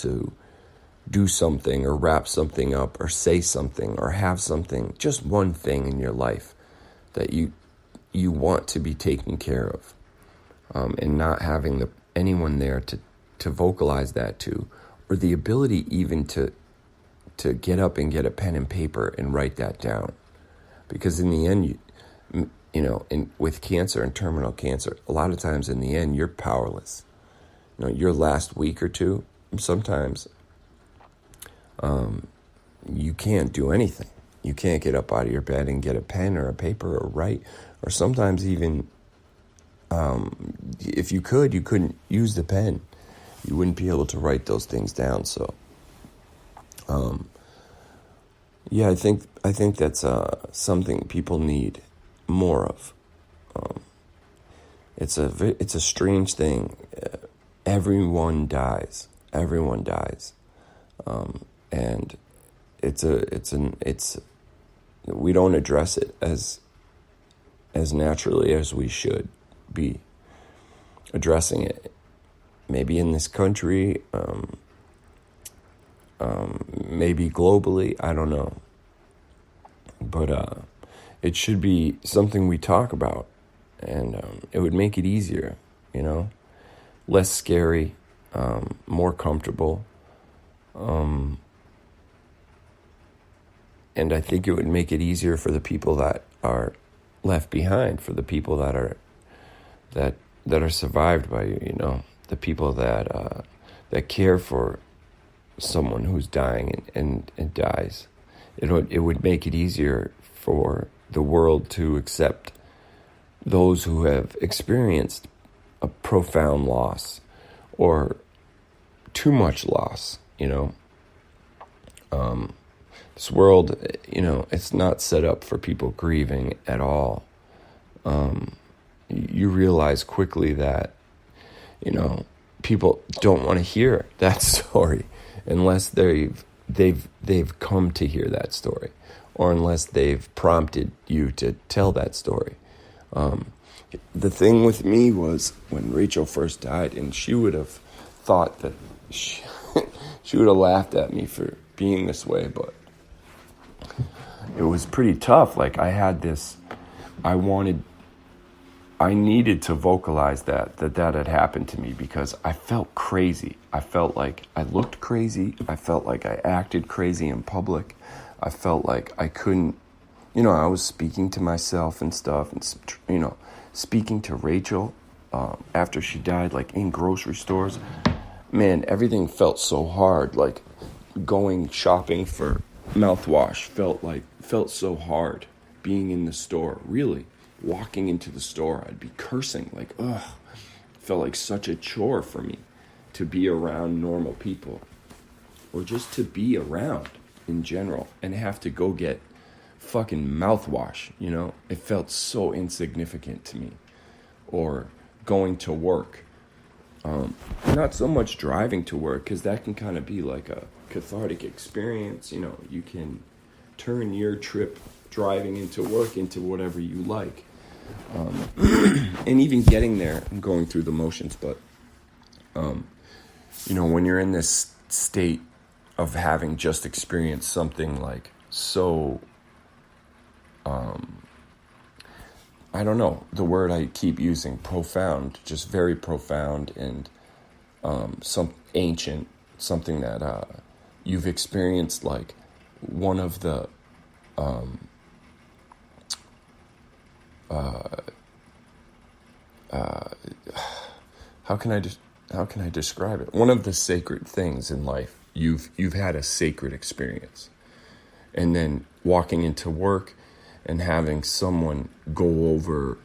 to do something or wrap something up or say something or have something, just one thing in your life that you want to be taken care of, and not having anyone there to vocalize that to, or the ability even to get up and get a pen and paper and write that down. Because in the end, with cancer and terminal cancer, a lot of times in the end, you're powerless. Your last week or two, sometimes you can't do anything. You can't get up out of your bed and get a pen or a paper or write. Or sometimes even, if you could, you couldn't use the pen. You wouldn't be able to write those things down. So, I think that's something people need more of. It's a strange thing. Everyone dies. Everyone dies, and we don't address it as naturally as we should be addressing it. Maybe in this country, maybe globally, I don't know. But it should be something we talk about, and it would make it easier, less scary, more comfortable. And I think it would make it easier for the people that are left behind, for the people that are survived by you, the people that care for someone who's dying and dies. It would make it easier for the world to accept those who have experienced a profound loss or too much loss, This world, it's not set up for people grieving at all. You realize quickly that, people don't want to hear that story unless they've come to hear that story, or unless they've prompted you to tell that story. The thing with me was when Rachel first died, and she would have thought that she would have laughed at me for being this way, but it was pretty tough. Like I needed to vocalize that had happened to me, because I felt crazy. I felt like I looked crazy. I felt like I acted crazy in public. I felt like I couldn't, I was speaking to myself and stuff, and, speaking to Rachel after she died, like in grocery stores. Man, everything felt so hard. Like going shopping for mouthwash felt so hard. Being in the store, really. Walking into the store, I'd be cursing, like, ugh. It felt like such a chore for me to be around normal people, or just to be around in general, and have to go get fucking mouthwash, It felt so insignificant to me. Or going to work. Not so much driving to work, because that can kind of be like a cathartic experience. You can turn your trip driving into work into whatever you like. And even getting there and going through the motions. But, when you're in this state of having just experienced something like so, I don't know, the word I keep using, profound, just very profound, and some ancient, something that you've experienced, like one of the how can I describe it? One of the sacred things in life. You've had a sacred experience, and then walking into work and having someone go over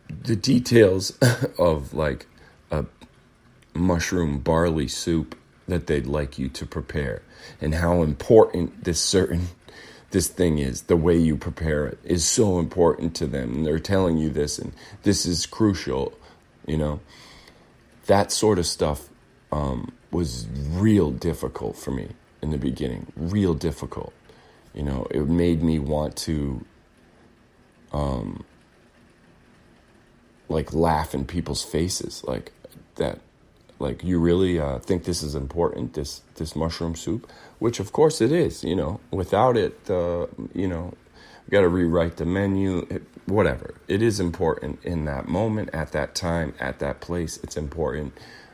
the details of like a mushroom barley soup that they'd like you to prepare, and how important this thing is, the way you prepare it is so important to them, and they're telling you this, and this is crucial, that sort of stuff was real difficult for me in the beginning, real difficult. It made me want to like laugh in people's faces, like that. Like, you really think this is important, this mushroom soup? Which, of course, it is, Without it, we got to rewrite the menu, whatever. It is important in that moment, at that time, at that place. It's important.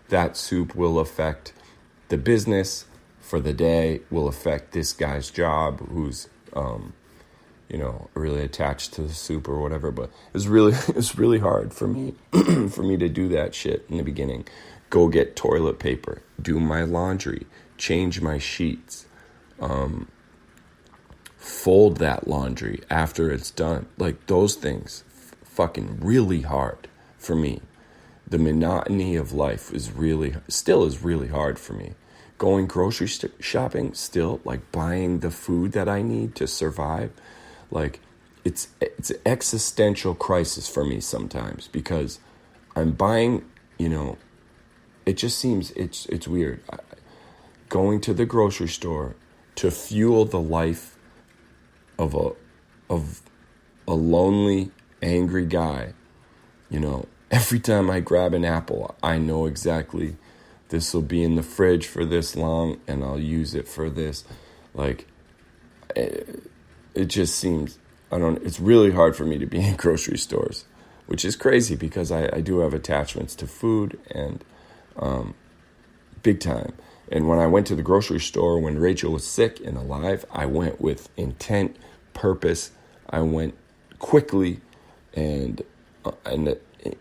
That soup will affect the business for the day, will affect this guy's job who's, really attached to the soup or whatever. But it's really hard for me, for me to do that shit in the beginning. Go get toilet paper, do my laundry, change my sheets, fold that laundry after it's done. Like, those things fucking really hard for me. The monotony of life still is really hard for me. Going grocery shopping, still, like, buying the food that I need to survive, like, it's an existential crisis for me sometimes, because I'm buying, it just seems, it's weird. Going to the grocery store to fuel the life of a lonely, angry guy. Every time I grab an apple, I know exactly this will be in the fridge for this long and I'll use it for this. Like, it just seems, it's really hard for me to be in grocery stores, which is crazy because I do have attachments to food, and big time. And when I went to the grocery store when Rachel was sick and alive, I went with intent, purpose. I went quickly, and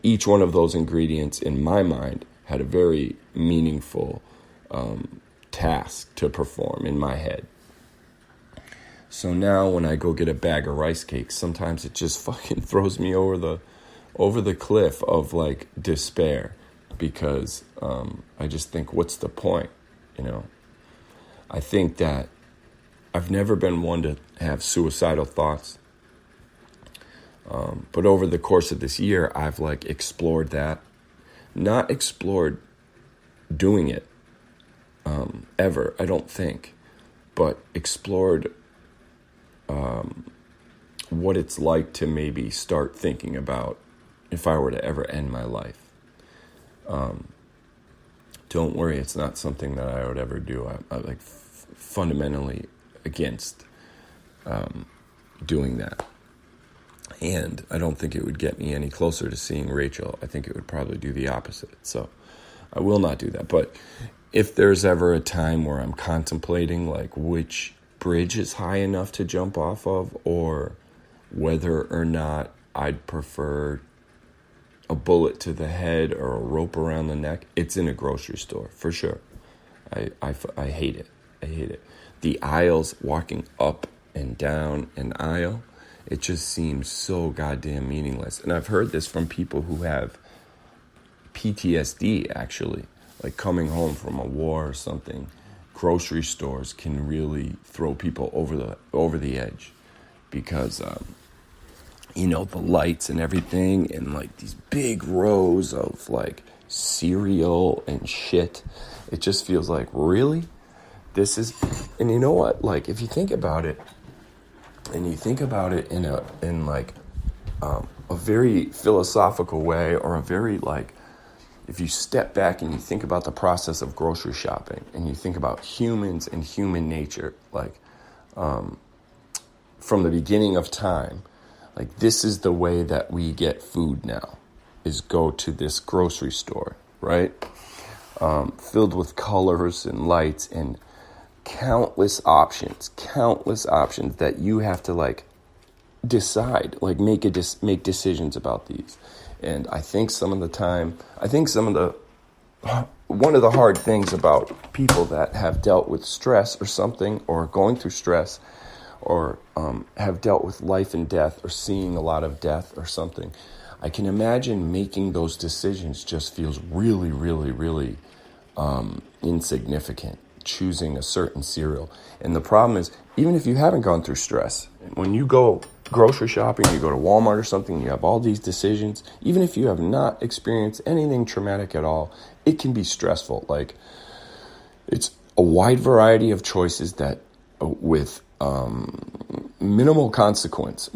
each one of those ingredients in my mind had a very meaningful task to perform in my head. So now when I go get a bag of rice cakes, sometimes it just fucking throws me over the cliff of, like, despair, because I just think, what's the point? I think that I've never been one to have suicidal thoughts. But over the course of this year, I've, like, explored that. Not explored doing it ever, I don't think, but explored what it's like to maybe start thinking about if I were to ever end my life. Don't worry, it's not something that I would ever do. I'm like fundamentally against doing that. And I don't think it would get me any closer to seeing Rachel. I think it would probably do the opposite. So I will not do that. But if there's ever a time where I'm contemplating, like, which bridge is high enough to jump off of, or whether or not I'd prefer a bullet to the head or a rope around the neck, it's in a grocery store, for sure. I hate it. I hate it. The aisles, walking up and down an aisle, it just seems so goddamn meaningless. And I've heard this from people who have PTSD, actually, like coming home from a war or something. Grocery stores can really throw people over the edge, because the lights and everything, and, like, these big rows of, like, cereal and shit. It just feels like, really? This is, and you know what? Like, if you think about it, and you think about it in a very philosophical way, or a very, like, if you step back and you think about the process of grocery shopping, and you think about humans and human nature, like, from the beginning of time, like, this is the way that we get food now, is go to this grocery store, right? Filled with colors and lights and countless options that you have to, like, decide, like, make decisions about these. And I think one of the hard things about people that have dealt with stress or something, or going through stress, or have dealt with life and death, or seeing a lot of death or something, I can imagine making those decisions just feels really, really, really insignificant. Choosing a certain cereal. And the problem is, even if you haven't gone through stress, when you go grocery shopping, you go to Walmart or something, you have all these decisions, even if you have not experienced anything traumatic at all, it can be stressful. Like, it's a wide variety of choices that with minimal consequence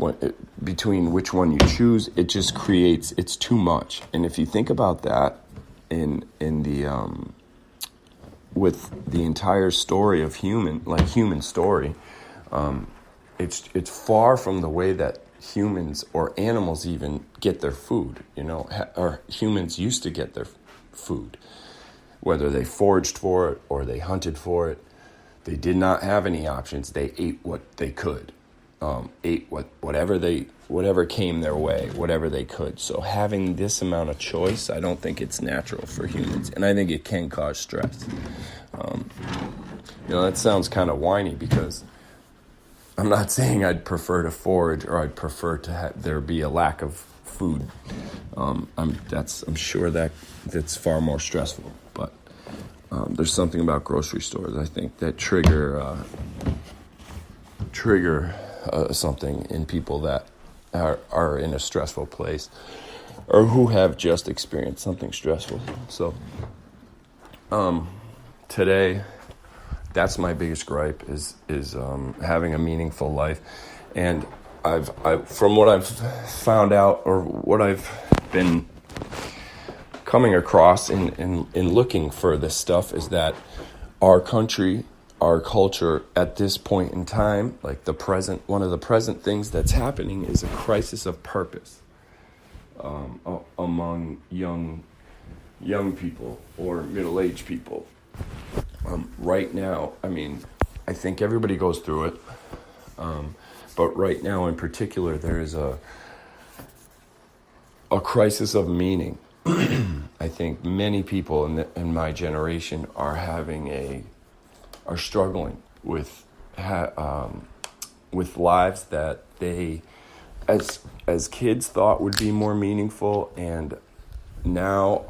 between which one you choose. It just creates, it's too much. And if you think about that, in the with the entire story of human story, it's far from the way that humans or animals even get their food, or humans used to get their food, whether they foraged for it or they hunted for it. They did not have any options. They ate what they could, ate whatever came their way, whatever they could. So having this amount of choice, I don't think it's natural for humans, and I think it can cause stress. That sounds kind of whiny, because I'm not saying I'd prefer to forage or I'd prefer to have there be a lack of food. I'm sure that's far more stressful. But there's something about grocery stores, I think, that trigger something in people that are in a stressful place, or who have just experienced something stressful. So today, that's my biggest gripe is having a meaningful life. And from what I've found out, or what I've been coming across in looking for this stuff, is that our country, our culture at this point in time, like one of the present things that's happening is a crisis of purpose among young people or middle-aged people. Right now, I think everybody goes through it, but right now in particular, there is a crisis of meaning. I think many people in my generation are struggling with lives that they, as kids, thought would be more meaningful, and now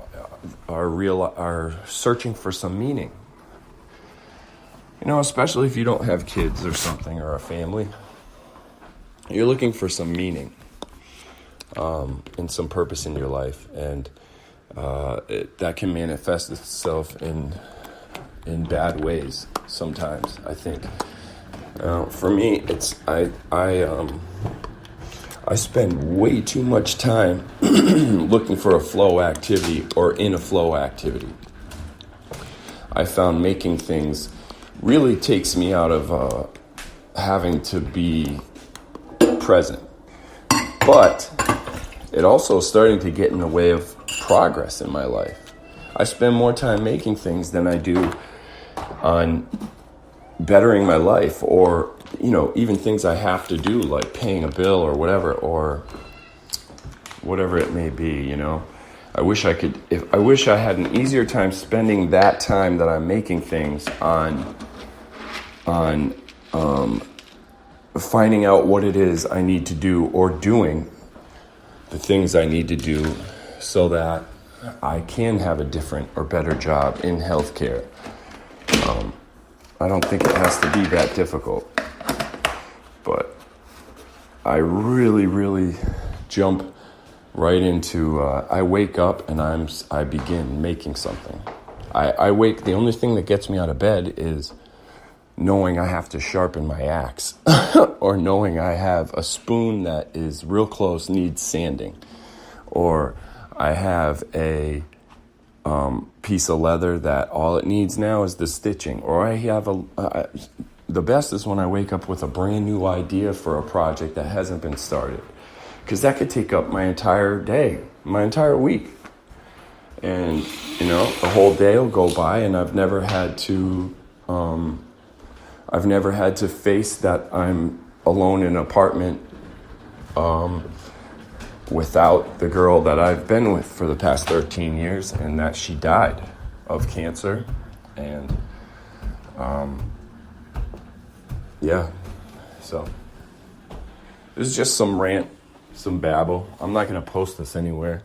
are searching for some meaning. Especially if you don't have kids or something, or a family, you're looking for some meaning and some purpose in your life, and that can manifest itself in bad ways sometimes, I think. For me, I spend way too much time looking for a flow activity or in a flow activity. I found making things really takes me out of having to be present. But it also is starting to get in the way of progress in my life. I spend more time making things than I do on bettering my life, or even things I have to do, like paying a bill or whatever it may be. I wish I had an easier time spending that time that I'm making things on finding out what it is I need to do, or doing the things I need to do, so that I can have a different or better job in healthcare. I don't think it has to be that difficult, but I really, really jump right into, I wake up and I begin making something. The only thing that gets me out of bed is knowing I have to sharpen my axe, or knowing I have a spoon that is real close, needs sanding, or I have a piece of leather that all it needs now is the stitching, or I have the best is when I wake up with a brand new idea for a project that hasn't been started, because that could take up my entire day, my entire week, and the whole day will go by, and I've never had to face that I'm alone in an apartment without the girl that I've been with for the past 13 years, and that she died of cancer. And so this is just some rant, some babble. I'm not going to post this anywhere.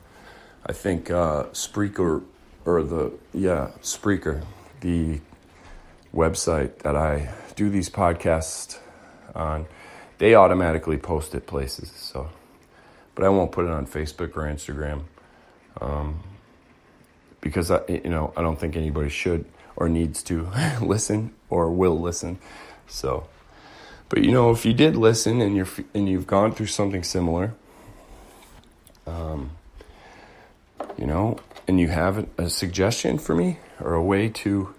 I think Spreaker, the website that I do these podcasts on, they automatically post it places. So, but I won't put it on Facebook or Instagram, because I don't think anybody should or needs to listen or will listen. So, but if you did listen and you've gone through something similar, you know, and you have a suggestion for me or a way to